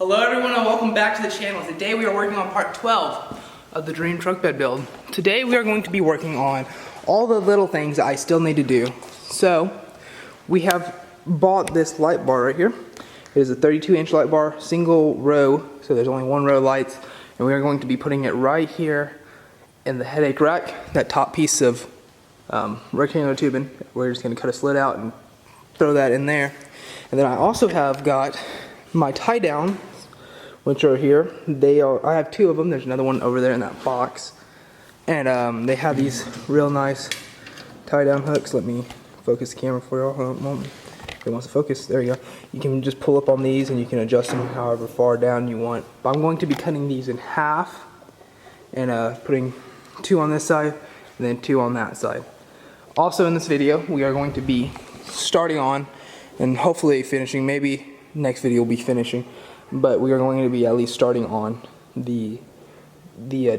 Hello everyone and welcome back to the channel. Today we are working on part 12 of the dream truck bed build. Today we are going to be working on all the little things that I still need to do. So we have bought this light bar right here. It is a 32-inch light bar, single row, so there's only one row of lights, and we are going to be putting it right here in the headache rack, that top piece of rectangular tubing. We're just going to cut a slit out and throw that in there. And then I also have got my tie down, which are here. I have two of them. There's another one over there in that box, and they have these real nice tie down hooks. Let me focus the camera for y'all. Hold on a moment. If it wants to focus, there you go. You can just pull up on these and you can adjust them however far down you want. But I'm going to be cutting these in half and putting two on this side and then two on that side. Also in this video, we are going to be starting on and hopefully finishing, maybe next video will be finishing, but we are going to be at least starting on the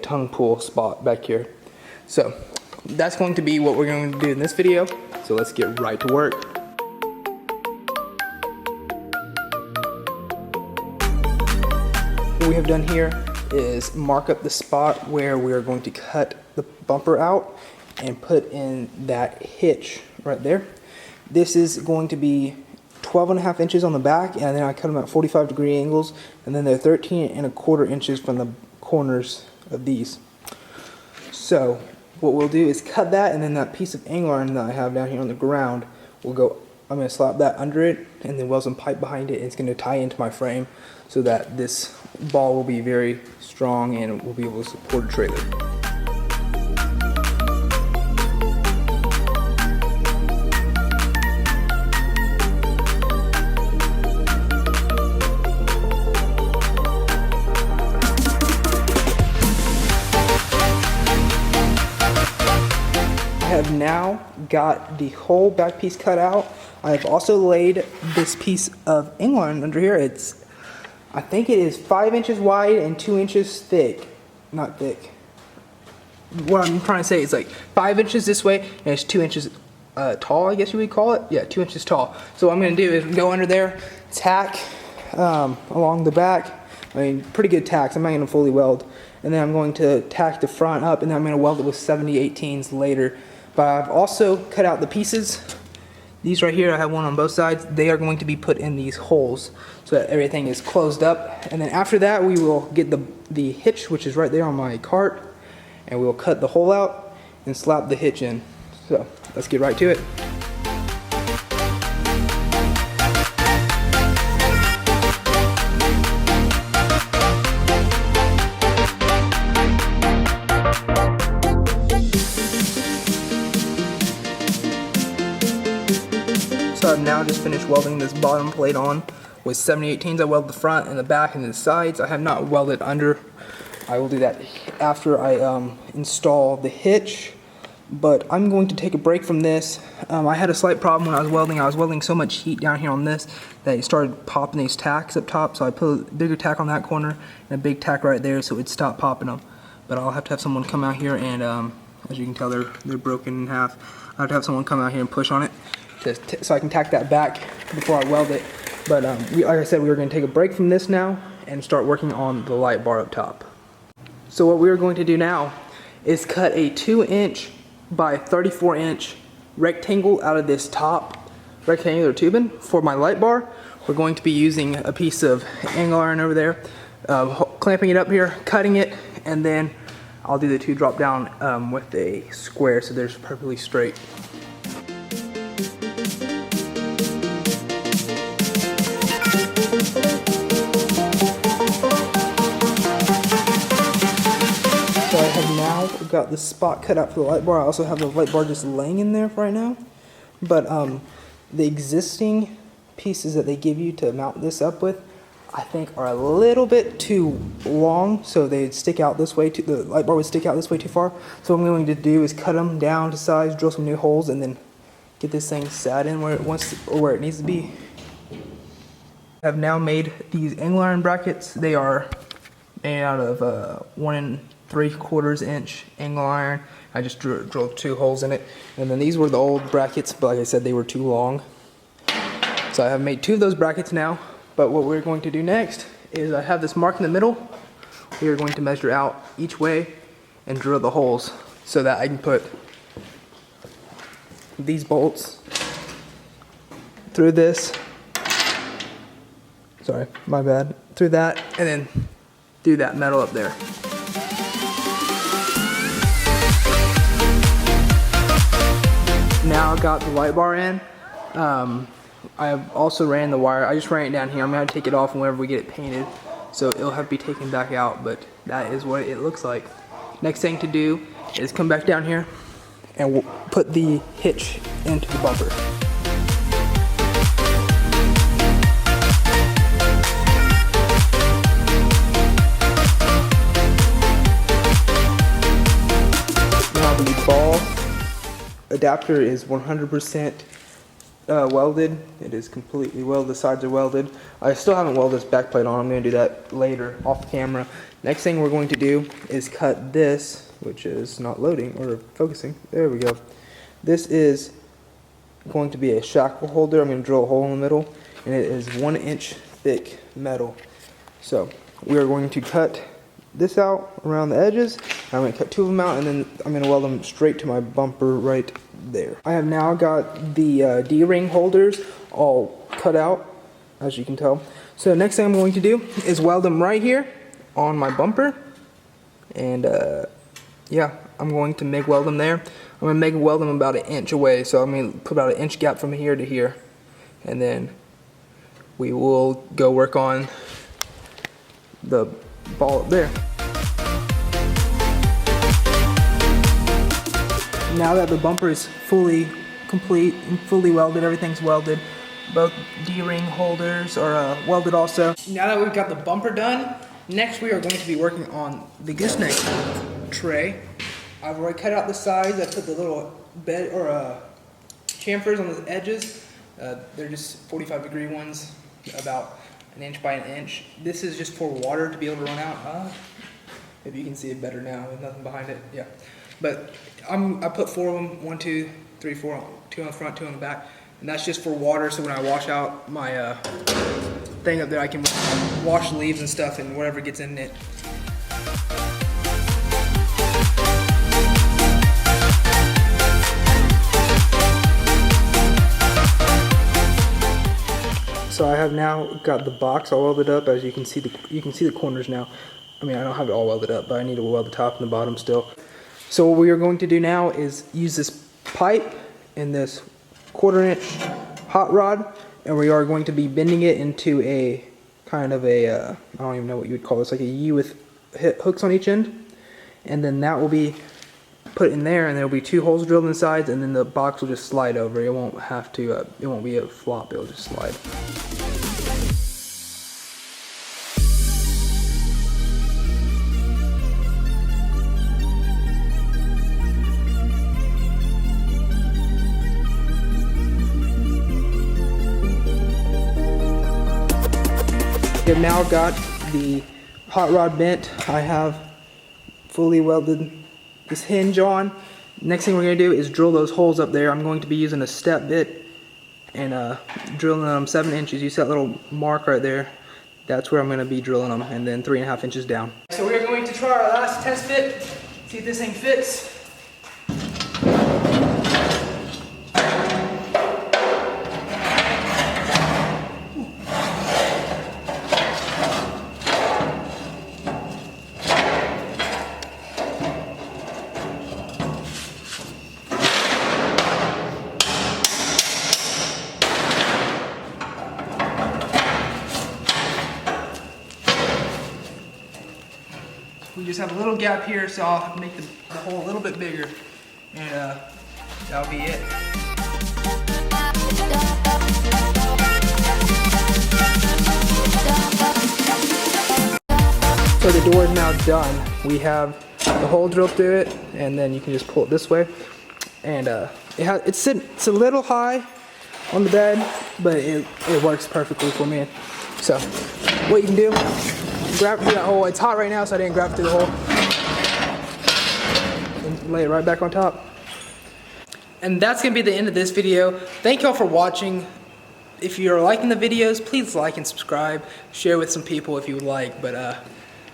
tongue pull spot back here. So that's going to be what we're going to do in this video. So let's get right to work. What we have done here is mark up the spot where we are going to cut the bumper out and put in that hitch right there. This is going to be 12.5 inches on the back, and then I cut them at 45-degree angles, and then they're 13.25 inches from the corners of these. So what we'll do is cut that, and then that piece of angle iron that I have down here on the ground will go. I'm going to slap that under it and then weld some pipe behind it. It's going to tie into my frame so that this ball will be very strong and will be able to support a trailer. I have now got the whole back piece cut out. I have also laid this piece of angle iron under here. I think it is 5 inches wide and 2 inches thick. Not thick. What I'm trying to say is like 5 inches this way and it's 2 inches tall, I guess you would call it. Yeah, 2 inches tall. So what I'm going to do is go under there, tack along the back. I mean, pretty good tacks. I'm not going to fully weld. And then I'm going to tack the front up, and then I'm going to weld it with 70/18s later. But I've also cut out the pieces. These right here, I have one on both sides. They are going to be put in these holes so that everything is closed up. And then after that, we will get the hitch, which is right there on my cart, and we will cut the hole out and slap the hitch in. So let's get right to it. So I've now just finished welding this bottom plate on with 70/18s. I welded the front and the back and the sides. I have not welded under. I will do that after I install the hitch. But I'm going to take a break from this. I had a slight problem when I was welding. I was welding so much heat down here on this that it started popping these tacks up top. So I put a bigger tack on that corner and a big tack right there so it would stop popping them. But I'll have to have someone come out here and, as you can tell, they're broken in half. I have to have someone come out here and push on it so I can tack that back before I weld it. But like I said, we are going to take a break from this now and start working on the light bar up top. So what we are going to do now is cut a 2-inch by 34-inch rectangle out of this top rectangular tubing for my light bar. We're going to be using a piece of angle iron over there, clamping it up here, cutting it, and then I'll do the 2 drop down with a square so they're perfectly straight. So I have now got the spot cut out for the light bar. I also have the light bar just laying in there right now. But the existing pieces that they give you to mount this up with, I think are a little bit too long, so they'd stick out this way. The light bar would stick out this way too far. So what I'm going to do is cut them down to size, drill some new holes, and then get this thing sat in where it wants or where it needs to be. I've now made these angle iron brackets. They are made out of 1 3/4 inch angle iron. I just drilled 2 holes in it, and then these were the old brackets, but like I said, they were too long. So I have made 2 of those brackets now. But what we're going to do next is I have this mark in the middle. We are going to measure out each way and drill the holes so that I can put these bolts through this. Sorry, my bad. Through that, and then through that metal up there. Now I got the light bar in. I have also ran the wire. I just ran it down here. I'm gonna take it off whenever we get it painted, so it'll have to be taken back out. But that is what it looks like. Next thing to do is come back down here and we'll put the hitch into the bumper. Now the ball adapter is 100% welded. It is completely welded. The sides are welded. I still haven't welded this back plate on. I'm going to do that later off camera. Next thing we're going to do is cut this, which is not loading or focusing. There we go. This is going to be a shackle holder. I'm going to drill a hole in the middle, and it is 1 inch thick metal. So we are going to cut this out around the edges. I'm going to cut 2 of them out, and then I'm going to weld them straight to my bumper right there. I have now got the D-ring holders all cut out, as you can tell. So next thing I'm going to do is weld them right here on my bumper, and yeah, I'm going to MIG weld them there. I'm going to MIG weld them about 1 inch away, so I'm going to put about 1 inch gap from here to here, and then we will go work on the ball up there. Now that the bumper is fully complete and fully welded, everything's welded, both D-ring holders are welded also. Now that we've got the bumper done, next we are going to be working on the gooseneck tray. I've already cut out the sides. I put the little bed or chamfers on the edges. They're just 45-degree ones, about 1 inch by 1 inch. This is just for water to be able to run out. Maybe you can see it better now with nothing behind it. Yeah. But I put 4 of them, 1, 2, 3, 4, 2 on the front, 2 on the back, and that's just for water. So when I wash out my thing up there, I can wash leaves and stuff and whatever gets in it. So I have now got the box all welded up. As you can see the corners now. I mean, I don't have it all welded up, but I need to weld the top and the bottom still. So what we are going to do now is use this pipe and this 1/4 inch hot rod, and we are going to be bending it into a kind of a, I don't even know what you would call this, like a U with hooks on each end. And then that will be put in there, and there will be 2 holes drilled in the sides, and then the box will just slide over. It won't have to, it won't be a flop, it'll just slide. I've now got the hot rod bent. I have fully welded this hinge on. Next thing we're going to do is drill those holes up there. I'm going to be using a step bit and drilling them 7 inches. You see that little mark right there? That's where I'm going to be drilling them, and then 3.5 inches down. So we are going to try our last test fit, see if this thing fits. We just have a little gap here, so I'll have to make the hole a little bit bigger, and that'll be it. So the door is now done. We have the hole drilled through it, and then you can just pull it this way. And it's a little high on the bed, but it works perfectly for me. So what you can do, grab through that hole. It's hot right now, so I didn't grab through the hole. And lay it right back on top. And that's gonna be the end of this video. Thank y'all for watching. if you're liking the videos, please like and subscribe. Share with some people if you would like. But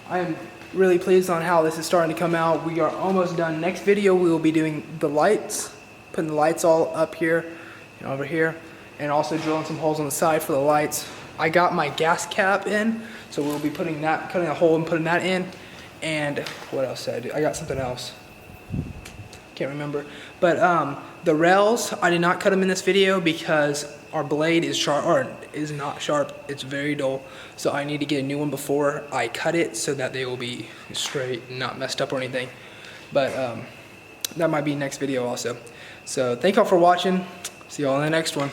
I am really pleased on how this is starting to come out. We are almost done. Next video we will be doing the lights, putting the lights all up here and over here, and also drilling some holes on the side for the lights. I got my gas cap in, so we'll be putting that, cutting a hole and putting that in. And what else did I do? I got something else. Can't remember. But the rails, I did not cut them in this video because our blade is sharp, or is not sharp. It's very dull. So I need to get a new one before I cut it so that they will be straight and not messed up or anything. But that might be next video also. So thank y'all for watching. See y'all in the next one.